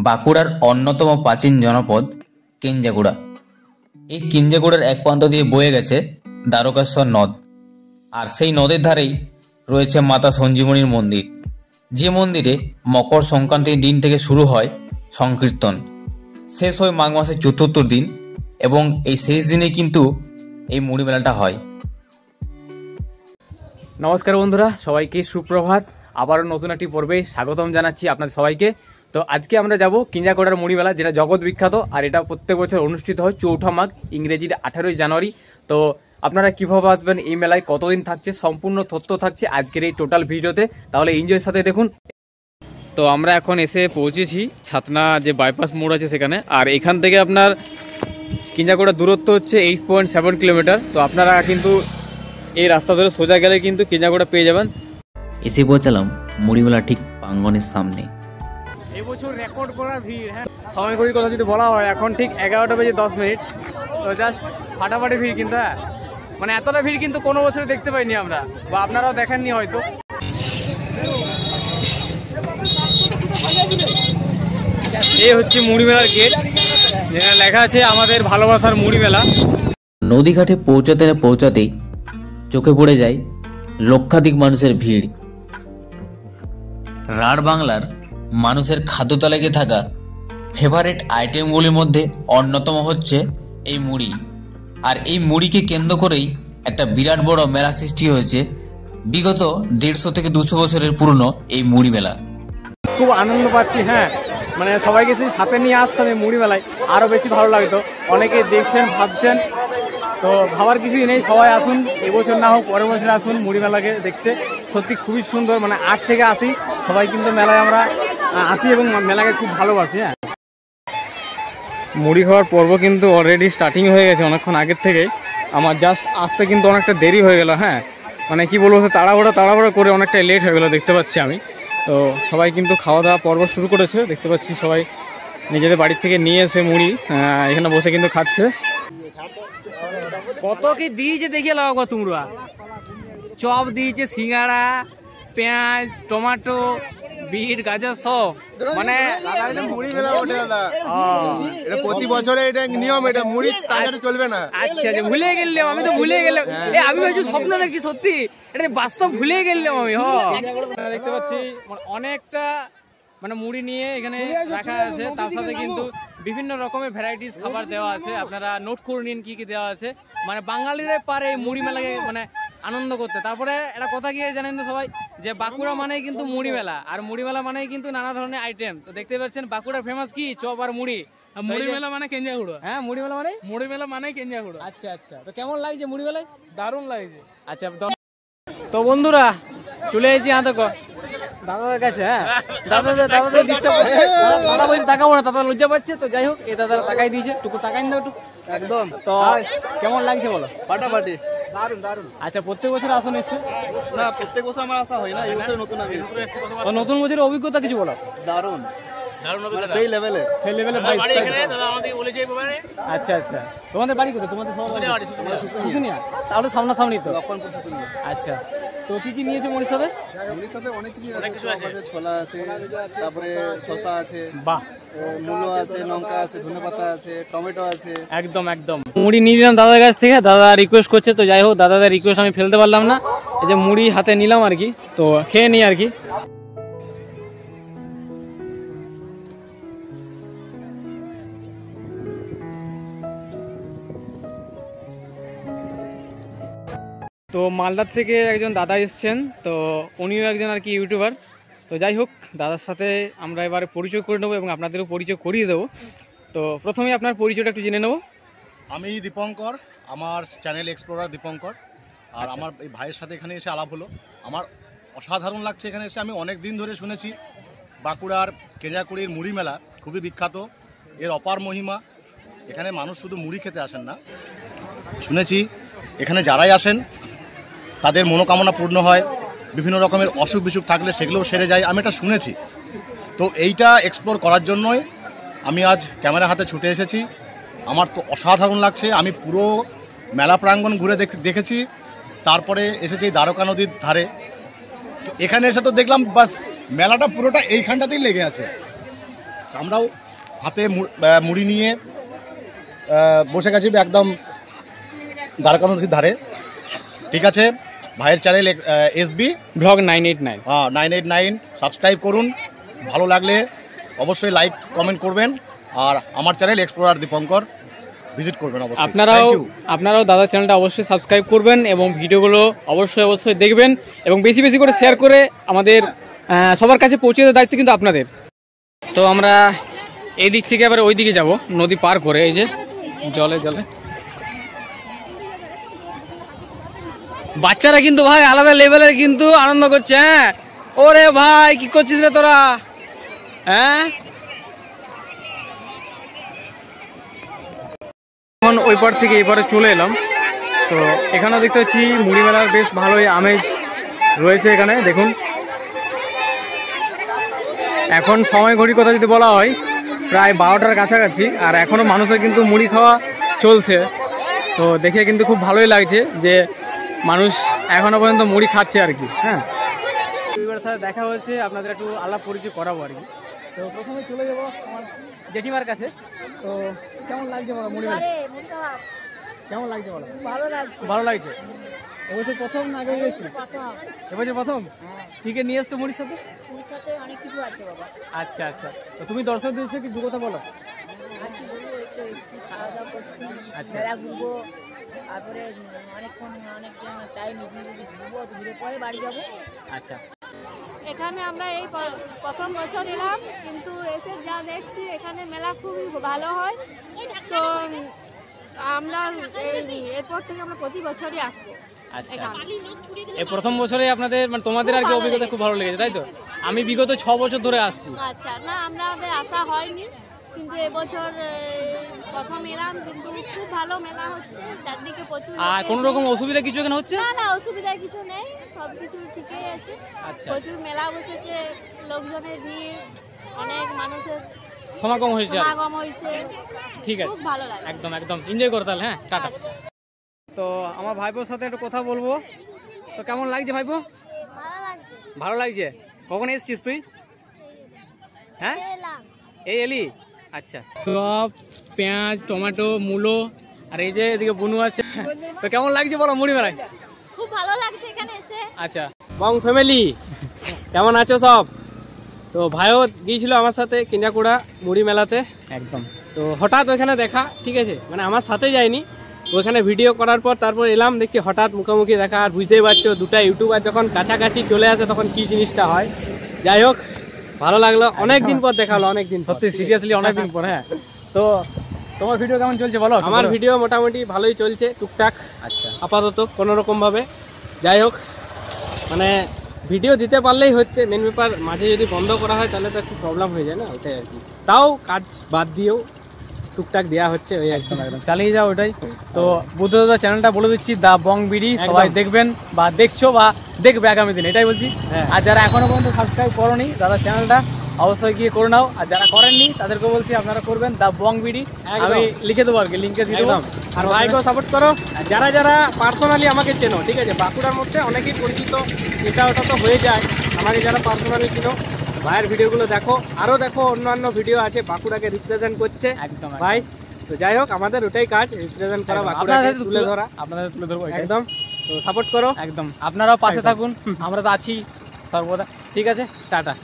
বাঁকুড়ার অন্যতম প্রাচীন জনপদ কেঞ্জাকুড়া। এই কেঞ্জাকুড়ার এক প্রান্ত দিয়ে বয়ে গেছে দ্বারকেশ্বর নদ, আর সেই নদের ধারেই রয়েছে মাতা সঞ্জীবনীর মন্দির, যে মন্দিরে মকর সংক্রান্তির দিন থেকে শুরু হয় সংকীর্তন, শেষ হয় মাঘ মাসের চতুর্থ দিন, এবং এই শেষ দিনে কিন্তু এই মুড়ি মেলাটা হয়। নমস্কার বন্ধুরা, সবাইকে সুপ্রভাত। আবারও নতুন একটি পর্বে স্বাগতম জানাচ্ছি আপনাদের সবাইকে। তো আজকে আমরা যাব কেঞ্জাকুড়ার মুড়ি মেলা, যেটা জগৎ বিখ্যাত, আর এটা প্রত্যেক বছর অনুষ্ঠিত হয় 4ঠা মাঘ, ইংরেজির 18ই জানুয়ারি। তো আপনারা কিভাবে আসবেন, এই মেলায় কতদিন থাকছে, সম্পূর্ণ তথ্য থাকছে আজকের এই টোটাল ভিডিওতে, তাহলে এনজয়ের সাথে দেখুন। তো আমরা এখন এসে পৌঁছেছি ছাতনা যে বাইপাস মোড় আছে সেখানে, আর এখান থেকে আপনার কেঞ্জাকুড়ার দূরত্ব হচ্ছে 8.7 কিলোমিটার। তো আপনারা কিন্তু এই রাস্তা ধরে সোজা গেলে কিন্তু কেঞ্জাকুড়া পেয়ে যাবেন। এসে পৌঁছালাম মুড়িমেলা ঠিক প্রাঙ্গণের সামনে। এবছর রেকর্ড করা ভিড়। হ্যাঁ, সময় করি কথা যদি বলা হয়, এখন ঠিক 11টা বেজে 10 মিনিট। তো জাস্ট ফাটাফাটি ভিড়, কিন্তু হ্যাঁ মানে এতটা ভিড় কিন্তু কোনো বছর দেখতে পাইনি আমরা, বা আপনারাও দেখেননি হয়তো। এই হচ্ছে মুড়ি মেলার গেট, যেখানে লেখা আছে আমাদের ভালোবাসার মুড়ি মেলা। নদীঘাটে পৌঁছাতেই চোখে পড়ে যায় লক্ষাধিক মানুষের ভিড়। রাঢ় বাংলার মানুষের খাদ্য তালিকায় থাকা ফেভারিট আইটেমগুলির মধ্যে অন্যতম হচ্ছে এই মুড়ি, আর এই মুড়িকে কেন্দ্র করেই একটা বিরাট বড় মেলা সৃষ্টি হয়েছে। বিগত 150 থেকে 200 বছরের পুরনো এই মুড়ি মেলা। খুব আনন্দ পাচ্ছি। হ্যাঁ, মানে সবাইকে সেই সাথে নিয়ে আসতাম এই মুড়ি মেলায়, আরও বেশি ভালো লাগতো। অনেকে দেখছেন, ভাবছেন, তো ভাবার কিছুই নেই। সবাই আসুন, এবছর না হোক পরের বছর আসুন মুড়ি মেলাকে দেখতে। সত্যি খুবই সুন্দর, মানে 8 থেকে আসি সবাই কিন্তু মেলায় আমরা আসি এবং মেলাকে খুব ভালোবাসি। হ্যাঁ, মুড়ি খাওয়ার পর্ব কিন্তু অলরেডি স্টার্টিং হয়ে গেছে অনেকক্ষণ আগের থেকে। আমার জাস্ট আসতে কিন্তু অনেকটা দেরি হয়ে গেল। হ্যাঁ, মানে কি বলবো, তাড়াহুড়ো করে অনেকটা লেট হয়ে গেলো দেখতে পাচ্ছি আমি। তো সবাই কিন্তু খাওয়া দাওয়া পর্ব শুরু করেছে, দেখতে পাচ্ছি সবাই নিজেদের বাড়ির থেকে নিয়ে এসে মুড়ি এখানে বসে কিন্তু খাচ্ছে। কত কি দিয়েছে দেখিয়ে লাগাবো তোমরা। চপ দিয়েছে, সিঙ্গাড়া, পেঁয়াজ, টমেটো, বিট, গাজর সব। মানে প্রতি বছরে এটা নিয়ম, এটা মুড়ি তাড়াতাড়ি চলবে না। আচ্ছা, ভুলে গেলাম, আমি তো ভুলে গেলাম। আমি ভাবছি স্বপ্ন দেখছি, সত্যি এটা বাস্তব ভুলে গেলাম আমি। দেখতে পাচ্ছি অনেকটা মানে মুড়ি নিয়ে এখানে রাখা আছে, তার সাথে কিন্তু বিভিন্ন রকমের ভ্যারাইটিস খাবার দেওয়া আছে। আপনারা নোট করে নিন কি কি দেওয়া আছে। মানে বাঙালিরা পারে এই মুড়ি মেলাকে মানে আনন্দ করতে। তারপরে একটা কথা কি জানেন তো সবাই, যে বাঁকুড়া মানেই কিন্তু মুড়ি মেলা, আর মুড়ি মেলা মানেই কিন্তু নানা ধরনের আইটেম। তো দেখতে পাচ্ছেন বাঁকুড়ার ফেমাস কি চপ আর মুড়ি। মুড়ি মেলা মানে কেঞ্জাকুড়া। হ্যাঁ, মুড়ি মেলা মানে কেঞ্জাকুড়া। আচ্ছা আচ্ছা, তো কেমন লাগছে মুড়ি মেলায়? দারুণ লাগছে। আচ্ছা, তো বন্ধুরা চলে এসেছি দাদাদের কাছে। হ্যাঁ, দাদা বলছে তাকাবো না, দাদা লজ্জা পাচ্ছে। তো যাই হোক, এই দাদারা তাকাই দিয়েছে, টুকু তাকাই দাও একটু একদম। তো কেমন লাগছে বলো? ফাটাফাটি, দারুণ দারুণ। আচ্ছা, প্রত্যেক বছর আসো নিশ্চয়? না, প্রত্যেক বছর আমার আসা হয় না, এই বছর নতুন আমি। তো নতুন বছরের অভিজ্ঞতা কিছু বলো। দারুণ, সেই লেভেলে আচ্ছা আচ্ছা, তোমাদের বাড়ি কোথায়? তোমাদের শুশুনিয়া, তাহলে সামনাসামনি তো। আচ্ছা, তো কি কি নিয়েছো মুড়ির সাথে? মুড়ির সাথে অনেক কিছু আছে। ছোলা আছে, তারপরে শসা আছে, বাহ, মূলো আছে, লঙ্কা আছে, ধনেপাতা আছে, টমেটো আছে। একদম একদম। মুড়ি নিয়ে নিলাম দাদার কাছ থেকে, দাদা রিকোয়েস্ট করছে। তো যাই হোক, দাদাদের রিকোয়েস্ট আমি ফেলতে পারলাম না, এই যে মুড়ি হাতে নিলাম আর কি। তো খেয়ে নিই আর কি। তো মালদার থেকে একজন দাদা এসছেন, তো উনিও একজন আর কি ইউটিউবার। তো যাই হোক, দাদার সাথে আমরা এবারে পরিচয় করে নেবো এবং আপনাদেরও পরিচয় করিয়ে দেবো। তো প্রথমেই আপনার পরিচয়টা একটু জেনে নেবো। আমি দীপঙ্কর, আমার চ্যানেল এক্সপ্লোরার দীপঙ্কর। আর আমার এই ভাইয়ের সাথে এখানে এসে আলাপ হলো, আমার অসাধারণ লাগছে এখানে এসে। আমি অনেক দিন ধরে শুনেছি বাঁকুড়ার কেঞ্জাকুড়ির মুড়ি মেলা খুবই বিখ্যাত, এর অপার মহিমা। এখানে মানুষ শুধু মুড়ি খেতে আসেন না, শুনেছি এখানে যারাই আসেন তাদের মনোকামনা পূর্ণ হয়, বিভিন্ন রকমের অসুখ বিসুখ থাকলে সেগুলোও সেরে যায়, আমি এটা শুনেছি। তো এইটা এক্সপ্লোর করার জন্যই আমি আজ ক্যামেরা হাতে ছুটে এসেছি। আমার তো অসাধারণ লাগছে। আমি পুরো মেলা প্রাঙ্গণ ঘুরে দেখেছি, তারপরে এসেছি দ্বারকা নদীর ধারে। তো এখানে এসে তো দেখলাম বাস মেলাটা পুরোটা এইখানটাতেই লেগে আছে। আমরাও হাতে মুড়ি নিয়ে বসে গেছি একদম দ্বারকা নদীর ধারে। ঠিক আছে, ভাইয়ের চ্যানেল এসবি ব্লগ 989 989 সাবস্ক্রাইব করুন। ভালো লাগলে অবশ্যই লাইক কমেন্ট করবেন, আর আমার চ্যানেল এক্সপ্লোরার দীপঙ্কর ভিজিট করবেন অবশ্যই। আপনারাও দাদার চ্যানেলটা অবশ্যই সাবস্ক্রাইব করবেন এবং ভিডিওগুলো অবশ্যই দেখবেন এবং বেশি বেশি করে শেয়ার করে আমাদের সবার কাছে পৌঁছে দেওয়ার দায়িত্ব কিন্তু আপনাদের। তো আমরা এই দিক থেকে আবার ওই দিকে যাব, নদী পার করে। এই যে জলে বাচ্চারা কিন্তু ভাই আলাদা লেভেলের কিন্তু আনন্দ করছে। হ্যাঁ, ওরে ভাই কি করছিস রে তোরা? হ্যাঁ, এখন ওই পার থেকে এই পারে চলে এলাম। তো এখানেও দেখতে পাচ্ছি মুড়ি মেলার বেশ ভালোই আমেজ রয়েছে এখানে। দেখুন এখন সময় ঘড়ির কথা যদি বলা হয় প্রায় 12টার কাছাকাছি, আর এখনও মানুষের কিন্তু মুড়ি খাওয়া চলছে। তো দেখে কিন্তু খুব ভালোই লাগছে যে মানুষ এখনো পর্যন্ত মুড়ি খাচ্ছে আর কি। হ্যাঁ, এবার সাথে দেখা হয়েছে, আপনাদের একটু আলাপ পরিচয় করাবো আর কি। তো প্রথমে চলে যাবো আমার জেঠিমার কাছে। তো কেমন লাগছে বলো মুড়ি মেলা? কেমন লাগছে বলো? ভালো লাগছে। এবছর প্রথম না আগে গেছি? এবছর প্রথম। কি কে নিয়ে এসছো মুড়ির সাথে? অনেক কিছু আছে বাবা। আচ্ছা, তো তুমি দর্শক দিয়েছো কি দু কথা বলো? আচ্ছা, ঘুরবো, তারপরে অনেক টাইম ঘুরবো, ঘুরে পরে বাড়ি যাবো। আচ্ছা, এখানে আমরা এই প্রথম বছর এলাম, কিন্তু এসে যা দেখছি এখানে মেলা খুবই ভালো হয়। তো আমরা এরপর থেকে আমরা প্রতি বছরই আসবো। আচ্ছা, এই প্রথম বছরে আপনাদের মানে তোমাদের আর কি অভিজ্ঞতা খুব ভালো লেগেছে তাই তো? আমি বিগত 6 বছর ধরে আসছি। আচ্ছা, না আমাদের আসা হয়নি, কিন্তু এবছর প্রথম এলাম, কিন্তু খুব ভালো মেলা হচ্ছে, চারদিকে প্রচুর। আর কোন রকম অসুবিধা কিছু এখানে হচ্ছে? না, অসুবিধা কিছু নেই, সবকিছু ঠিকই আছে। আচ্ছা, প্রচুর মেলা বসেছে, লোকজনের ভিড়, অনেক মানুষের সমাগম হয়েছে। ঠিক আছে, খুব ভালো লাগে। একদম এনজয় করো তাহলে। হ্যাঁ, টাটা। আচ্ছা। তো আমার ভাইপোর সাথে একটু কথা বলবো। তো কেমন লাগছে ভাইপো? ভালো লাগছে। কখন এসছিস তুই? হ্যাঁ, এই এলি? আচ্ছা, সব পেঁয়াজ, টমেটো, মূলো, আর এই যে এদিকে বুনু আছে। তো কেমন লাগছে বলো মুড়ি মেলায়? খুব ভালো লাগছে এখানে এসে। আচ্ছা, বং ফ্যামিলি কেমন আছো সব? তো ভাইও গিয়েছিল আমার সাথে কিঞ্জাকুড়া মুড়ি মেলাতে। একদম। তো হঠাৎ ওইখানে দেখা, ঠিক আছে, মানে আমার সাথে যায়নি, ওইখানে ভিডিও করার পর তারপর এলাম, দেখছি হঠাৎ মুখোমুখি দেখা। আর বুঝতেই পারছো দুটা ইউটিউবার যখন কাছাকাছি চলে আসে তখন কি জিনিসটা হয়। যাই হোক, ভালো লাগলো, অনেকদিন পর দেখা হলো, অনেকদিন সত্যি সিরিয়াসলি অনেকদিন পর। হ্যাঁ, তো তোমার ভিডিও কেমন চলছে বলো? আমার ভিডিও মোটামুটি ভালোই চলছে, টুকটাক। আচ্ছা, আপাতত কোনোরকম ভাবে। যাই হোক, মানে ভিডিও দিতে পারলেই হচ্ছে, মেন ব্যাপার। মাঝে যদি বন্ধ করা হয় তাহলে তো একটু প্রবলেম হয়ে যায় না, ওটাই আর কি। তাও কাজ বাদ দিয়েও টুকটাক দেওয়া হচ্ছে, ওই একদম চালিয়ে যাও ওটাই। তো বুদ্ধদাদা চ্যানেলটা বলে দিচ্ছি, দা বং বিডি, সবাই দেখবেন বা দেখছো বা দেখবে আগামী দিন, এটাই বলছি। আর যারা এখনো পর্যন্ত সাবস্ক্রাইব করোনি দাদা চ্যানেলটা অবশ্যই গিয়ে করে নাও, আর যারা করেননি তাদেরকে বলছি আপনারা করবেন, দা বং বিডি। আমি লিখে দেবো আর কি, লিঙ্কে দিয়ে দেবো। আর ভাইকেও সাপোর্ট করো। যারা যারা পার্সোনালি আমাকে চেনো, ঠিক আছে, বাঁকুড়ার মধ্যে অনেকেই পরিচিত, এটা ওটা তো হয়ে যায়। আমাকে যারা পার্সোনালি চেনো, ভাইয়ের ভিডিওগুলো দেখো, আরো দেখো, অন্যান্য ভিডিও আছে বাঁকুড়াকে রিপ্রেজেন্ট করছে ভাই। তো যাই হোক, আমাদের ওটাই কাজ, রিপ্রেজেন্ট করা, বাঁকুড়াকে তুলে ধরা, আপনাদের তুলে ধরবো একদম। তো সাপোর্ট করো, একদম আপনারাও পাশে থাকুন, আমরা তো আছি সর্বদা। ঠিক আছে, টাটা।